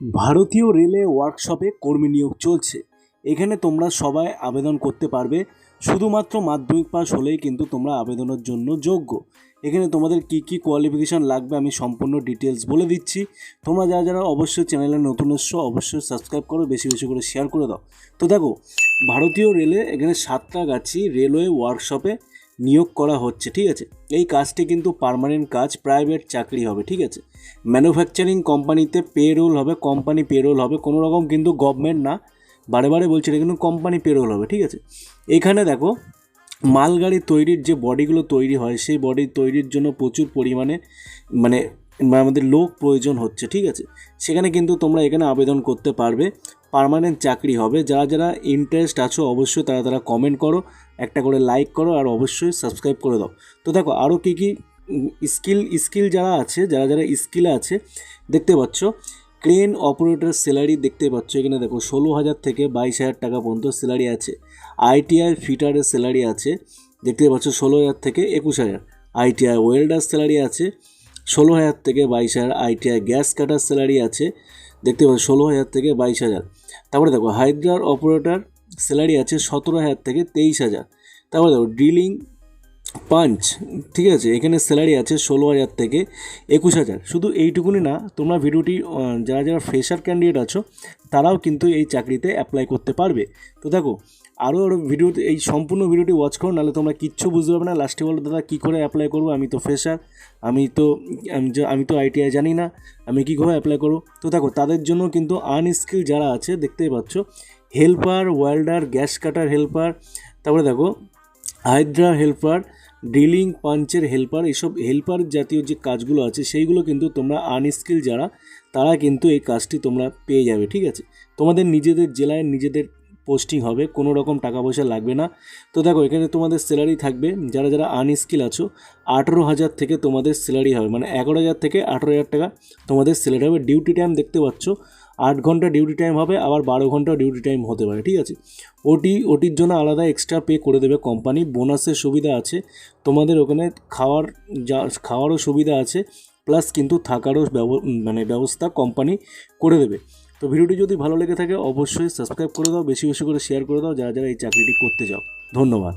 ভারতীয় রেলে ওয়ার্কশপে কর্মী নিয়োগ চলছে। এখানে তোমরা সবাই আবেদন করতে পারবে। শুধুমাত্র মাধ্যমিক পাস হলেই কিন্তু তোমরা আবেদনের জন্য যোগ্য। এখানে তোমাদের কি কি কোয়ালিফিকেশান লাগবে আমি সম্পূর্ণ ডিটেলস বলে দিচ্ছি। তোমরা যারা যারা অবশ্যই চ্যানেলে নতুন এসছো অবশ্যই সাবস্ক্রাইব করো, বেশি বেশি করে শেয়ার করে দাও। তো দেখো, ভারতীয় রেলে এখানে সাঁতরাগাছি রেলওয়ে ওয়ার্কশপে নিয়োগ করা হচ্ছে, ঠিক আছে। এই কাজটি কিন্তু পার্মানেন্ট কাজ, প্রাইভেট চাকরি হবে, ঠিক আছে। ম্যানুফ্যাকচারিং কোম্পানিতে পেরোল হবে, কোম্পানি পেরোল হবে, কোনো রকম কিন্তু গভর্নমেন্ট না, বারে বারে বলছি এটা কিন্তু কোম্পানি পেরোল হবে, ঠিক আছে। এখানে দেখো, মালগাড়ি তৈরির যে বডিগুলো তৈরি হয় সেই বডি তৈরির জন্য প্রচুর পরিমাণে মানে আমাদের লোক প্রয়োজন হচ্ছে, ঠিক আছে। সেখানে কিন্তু তোমরা এখানে আবেদন করতে পারবে, পার্মানেন্ট চাকরি হবে। যারা যারা ইন্টারেস্ট আছো অবশ্যই তারা তারা কমেন্ট করো, একটা করে লাইক করো আর অবশ্যই সাবস্ক্রাইব করে দাও। তো দেখো আরও কী কী স্কিল যারা আছে, যারা যারা স্কিলে আছে দেখতে পাচ্ছ, ক্রেন অপারেটর স্যালারি দেখতে পাচ্ছ এখানে দেখো 16,000 থেকে 22,000 টাকা পর্যন্ত স্যালারি আছে। আইটিআই ফিটারের স্যালারি আছে দেখতে পাচ্ছ 16,000 থেকে 21,000। আইটিআই ওয়েল্ডার স্যালারি আছে 16,000 থেকে 22,000। আইটিআই গ্যাস কাটার স্যালারি আছে দেখতে পাচ্ছ 16,000 থেকে 22,000। তারপরে দেখো হাইড্রার অপারেটর স্যালারি আছে 17,000 থেকে 23,000। তারপরে দেখো ড্রিলিং পাঞ্চ, ঠিক আছে, এখানে স্যালারি আছে 16,000 থেকে 21,000। শুধু এইটুকুনি না, তোমরা ভিডিওটি যারা যারা ফ্রেশার ক্যান্ডিডেট আছো তারাও কিন্তু এই চাকরিতে অ্যাপ্লাই করতে পারবে। তো দেখো আরও ভিডিওতে এই সম্পূর্ণ ভিডিওটি ওয়াচ করো, নাহলে তোমরা কিচ্ছু বুঝতে পারবে না। লাস্টে বলো দাদা কী করে অ্যাপ্লাই করবো, আমি তো ফ্রেশার, আমি তো আইটিআই জানি না, আমি কীভাবে অ্যাপ্লাই করবো। তো দেখো তাদের জন্য কিন্তু আনস্কিল যারা আছে দেখতেই পাচ্ছ, helper, welder, gas cutter helper, তারপরে দেখো হাইড্রা হেল্পার, ড্রিলিং পাঞ্চের হেল্পার, এইসব হেল্পার জাতীয় যে কাজগুলো আছে সেইগুলো কিন্তু তোমরা আনস্কিল যারা তারা কিন্তু এই কাজটি তোমরা পেয়ে যাবে, ঠিক আছে। তোমাদের নিজেদের জেলায় নিজেদের পোস্টিং হবে, কোনো রকম টাকা পয়সা লাগবে না। তো দেখো এখানে তোমাদের স্যালারি থাকবে, যারা যারা আনস্কিল আছো 18,000 থেকে তোমাদের স্যালারি হবে, মানে 11,000 থেকে 18,000 টাকা তোমাদের স্যালারি হবে। ডিউটি টাইম দেখতে পাচ্ছ 8 ঘন্টা ডিউটি টাইম হবে, আবার 12 ঘন্টা ডিউটি টাইম হতে পারে, ঠিক আছে। ওটির জন্য আলাদা এক্সট্রা পে করে দেবে কোম্পানি। বোনাসের সুবিধা আছে তোমাদের ওখানে, খাওয়ারও সুবিধা আছে, প্লাস কিন্তু থাকারও ব্যবস্থা কোম্পানি করে দেবে। তো ভিডিওটি যদি ভালো লেগে থাকে অবশ্যই সাবস্ক্রাইব করে দাও, বেশি বেশি করে শেয়ার করে দাও যারা যারা এই চাকরিটি করতে চাও। ধন্যবাদ।